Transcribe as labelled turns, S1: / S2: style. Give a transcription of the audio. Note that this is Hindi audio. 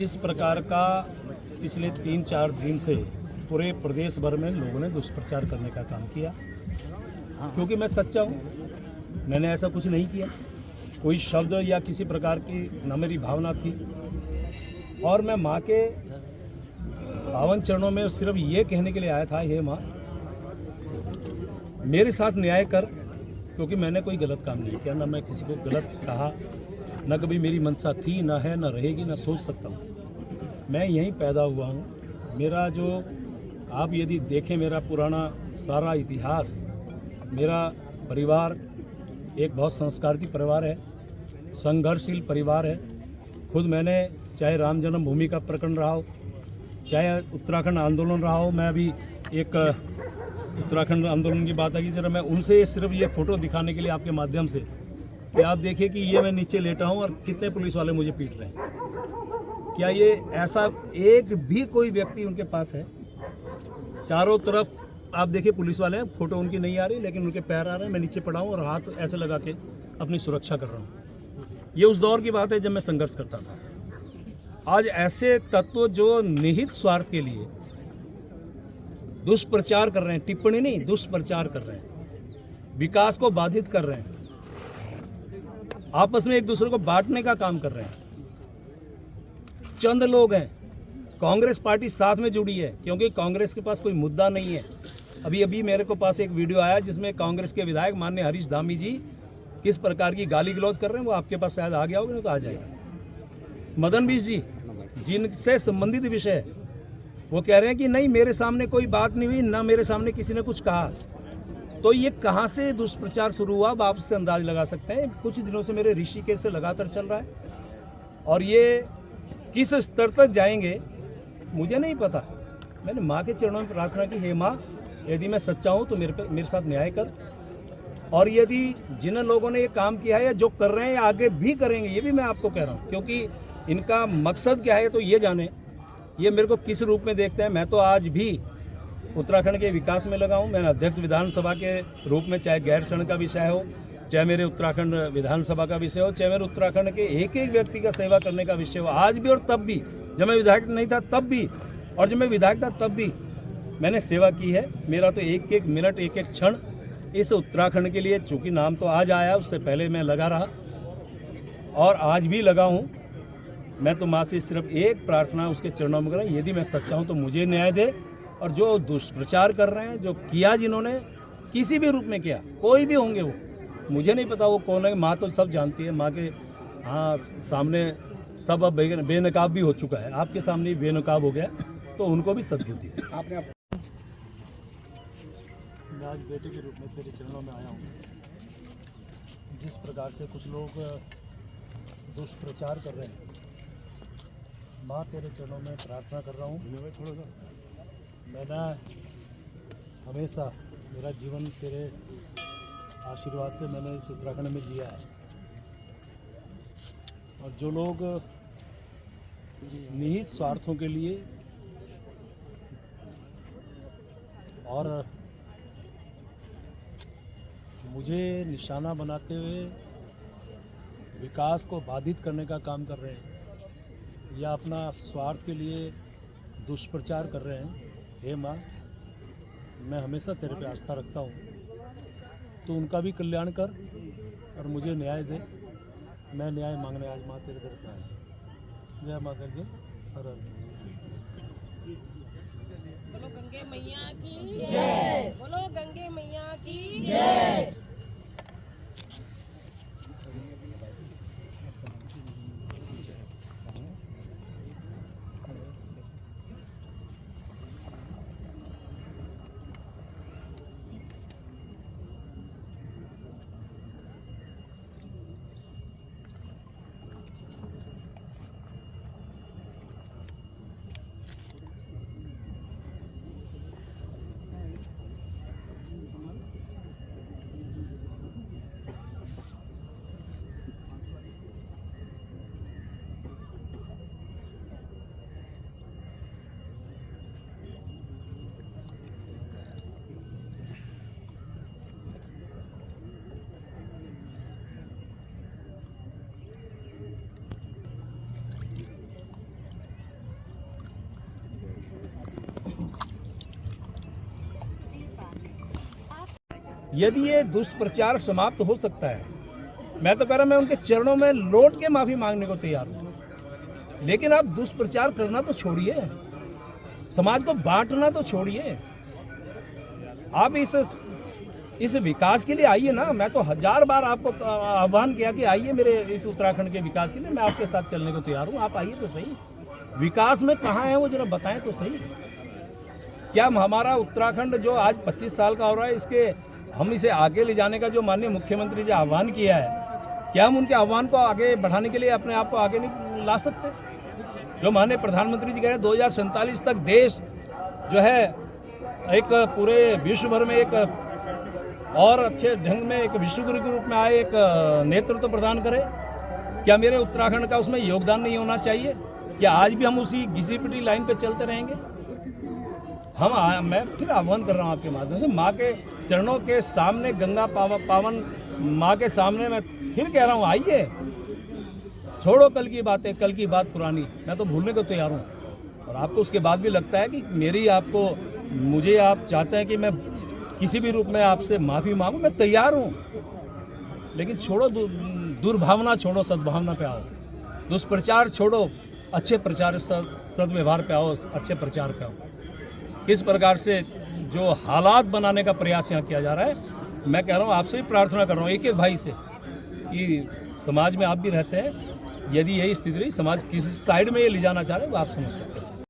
S1: इस प्रकार का पिछले 3-4 दिन से पूरे प्रदेश भर में लोगों ने दुष्प्रचार करने का काम किया, क्योंकि मैं सच्चा हूँ, मैंने ऐसा कुछ नहीं किया। कोई शब्द या किसी प्रकार की न मेरी भावना थी, और मैं माँ के पावन चरणों में सिर्फ ये कहने के लिए आया था, हे माँ मेरे साथ न्याय कर, क्योंकि मैंने कोई गलत काम नहीं किया, ना मैं किसी को गलत कहा, न कभी मेरी मंशा थी, न है, न रहेगी, न सोच सकता हूँ। मैं यहीं पैदा हुआ हूँ। मेरा जो आप यदि देखें मेरा पुराना सारा इतिहास, मेरा परिवार एक बहुत संस्कारी परिवार है, संघर्षशील परिवार है। खुद मैंने चाहे राम जन्मभूमि का प्रकरण रहा हो, चाहे उत्तराखंड आंदोलन रहा हो, मैं अभी एक उत्तराखंड आंदोलन की बात आई, जरा मैं उनसे सिर्फ ये फ़ोटो दिखाने के लिए आपके माध्यम से कि आप देखिए कि ये मैं नीचे लेटा हूँ और कितने पुलिस वाले मुझे पीट रहे हैं। क्या ये ऐसा एक भी कोई व्यक्ति उनके पास है? चारों तरफ आप देखिए पुलिस वाले हैं, फ़ोटो उनकी नहीं आ रही, लेकिन उनके पैर आ रहे हैं। मैं नीचे पड़ा हूँ और हाथ ऐसे लगा के अपनी सुरक्षा कर रहा हूँ। ये उस दौर की बात है जब मैं संघर्ष करता था। आज ऐसे तत्व जो निहित स्वार्थ के लिए दुष्प्रचार कर रहे हैं, टिप्पणी नहीं, दुष्प्रचार कर रहे हैं, विकास को बाधित कर रहे हैं, आपस में एक दूसरे को बांटने का काम कर रहे हैं। चंद लोग हैं, कांग्रेस पार्टी साथ में जुड़ी है, क्योंकि कांग्रेस के पास कोई मुद्दा नहीं है। अभी मेरे को पास एक वीडियो आया जिसमें कांग्रेस के विधायक माननीय हरीश धामी जी किस प्रकार की गाली गलौज कर रहे हैं, वो आपके पास शायद आ गया होगा, नहीं तो आ जाएगा। मदन बीस जी जिनसे संबंधित विषय है, वो कह रहे हैं कि नहीं मेरे सामने कोई बात नहीं हुई, ना मेरे सामने किसी ने कुछ कहा। तो ये कहाँ से दुष्प्रचार शुरू हुआ, आप आपसे अंदाज लगा सकते हैं। कुछ दिनों से मेरे ऋषिकेश से लगातार चल रहा है, और ये किस स्तर तक जाएंगे मुझे नहीं पता। मैंने माँ के चरणों में प्रार्थना की, हे माँ यदि मैं सच्चा हूँ तो मेरे साथ न्याय कर, और यदि जिन लोगों ने ये काम किया है या जो कर रहे हैं या आगे भी करेंगे, ये भी मैं आपको कह रहा हूँ, क्योंकि इनका मकसद क्या है तो ये जाने, ये मेरे को किस रूप में देखते हैं। मैं तो आज भी उत्तराखंड के विकास में लगा हूँ। मैंने अध्यक्ष विधानसभा के रूप में, चाहे गैर शरण का विषय हो, चाहे मेरे उत्तराखंड विधानसभा का विषय हो, चाहे मेरे उत्तराखंड के एक एक व्यक्ति का सेवा करने का विषय हो, आज भी और तब भी, जब मैं विधायक नहीं था तब भी, और जब मैं विधायक था तब भी मैंने सेवा की है। मेरा तो एक एक मिनट, एक एक क्षण इस उत्तराखंड के लिए, चूँकि नाम तो आज आया, उससे पहले मैं लगा रहा और आज भी लगा हूँ। मैं तो माँ से सिर्फ एक प्रार्थना उसके चरणों में कर रहा हूँ, यदि मैं सच्चा हूँ तो मुझे न्याय दे। और जो दुष्प्रचार कर रहे हैं, जो किया जिन्होंने किसी भी रूप में किया, कोई भी होंगे, वो मुझे नहीं पता वो कौन है। माँ तो सब जानती है, माँ के हाँ सामने सब अब बेनकाब भी हो चुका है, आपके सामने बेनकाब हो गया, तो उनको भी सद्बुद्धि है। आपने मैं आज बेटे के रूप में तेरे चरणों में आया हूँ। जिस प्रकार से कुछ लोग दुष्प्रचार कर रहे हैं, माँ तेरे चरणों में प्रार्थना कर रहा हूँ। मैंने हमेशा मेरा जीवन तेरे आशीर्वाद से मैंने इस उत्तराखंड में जिया है, और जो लोग निहित स्वार्थों के लिए और मुझे निशाना बनाते हुए विकास को बाधित करने का काम कर रहे हैं, या अपना स्वार्थ के लिए दुष्प्रचार कर रहे हैं, हे माँ मैं हमेशा तेरे पे आस्था रखता हूँ, तो उनका भी कल्याण कर और मुझे न्याय दे। मैं न्याय मांगने आज माँ तेरे दर पे आया। जय माता दी।
S2: बोलो गंगे मैया की जय। बोलो गंगे मैया की जय।
S1: यदि ये दुष्प्रचार समाप्त हो सकता है, मैं तो कह रहा मैं उनके चरणों में लौट के माफी मांगने को तैयार हूँ, लेकिन आप दुष्प्रचार करना तो छोड़िए, समाज को बांटना तो छोड़िए। आप इस विकास के लिए आइए ना। मैं तो 1000 बार आपको आह्वान किया कि आइए मेरे इस उत्तराखंड के विकास के लिए, मैं आपके साथ चलने को तैयार हूँ। आप आइए तो सही, विकास में कहाँ है वो जरा बताएं तो सही। क्या हमारा उत्तराखंड जो आज 25 साल का हो रहा है, हम इसे आगे ले जाने का जो माननीय मुख्यमंत्री जी आह्वान किया है, क्या हम उनके आह्वान को आगे बढ़ाने के लिए अपने आप को आगे नहीं ला सकते? जो माननीय प्रधानमंत्री जी कह रहे हैं 2047 तक देश जो है एक पूरे विश्व भर में एक और अच्छे ढंग में एक विश्वगुरु के रूप में आए, एक नेतृत्व प्रदान करे। क्या मेरे उत्तराखंड का उसमें योगदान नहीं होना चाहिए? क्या आज भी हम उसी घिसी पिटी लाइन पे चलते रहेंगे? मैं फिर आह्वान कर रहा हूँ आपके माध्यम से, माँ के चरणों के सामने, गंगा पावन माँ के सामने मैं फिर कह रहा हूँ, आइए, छोड़ो कल की बातें, कल की बात पुरानी। मैं तो भूलने को तैयार हूँ। और आपको उसके बाद भी लगता है कि मुझे आप चाहते हैं कि मैं किसी भी रूप में आपसे माफ़ी मांगूं, मैं तैयार हूँ। लेकिन छोड़ो दुर्भावना, छोड़ो सद्भावना पे आओ। दुष्प्रचार छोड़ो, अच्छे प्रचार, सद्व्यवहार पे आओ, अच्छे प्रचार पे आओ। किस प्रकार से जो हालात बनाने का प्रयास यहाँ किया जा रहा है, मैं कह रहा हूँ, आपसे भी प्रार्थना कर रहा हूँ, एक भाई से, कि समाज में आप भी रहते हैं, यदि यही स्थिति रही, समाज किसी साइड में ये ले जाना चाह रहे हैं, वो आप समझ सकते हैं।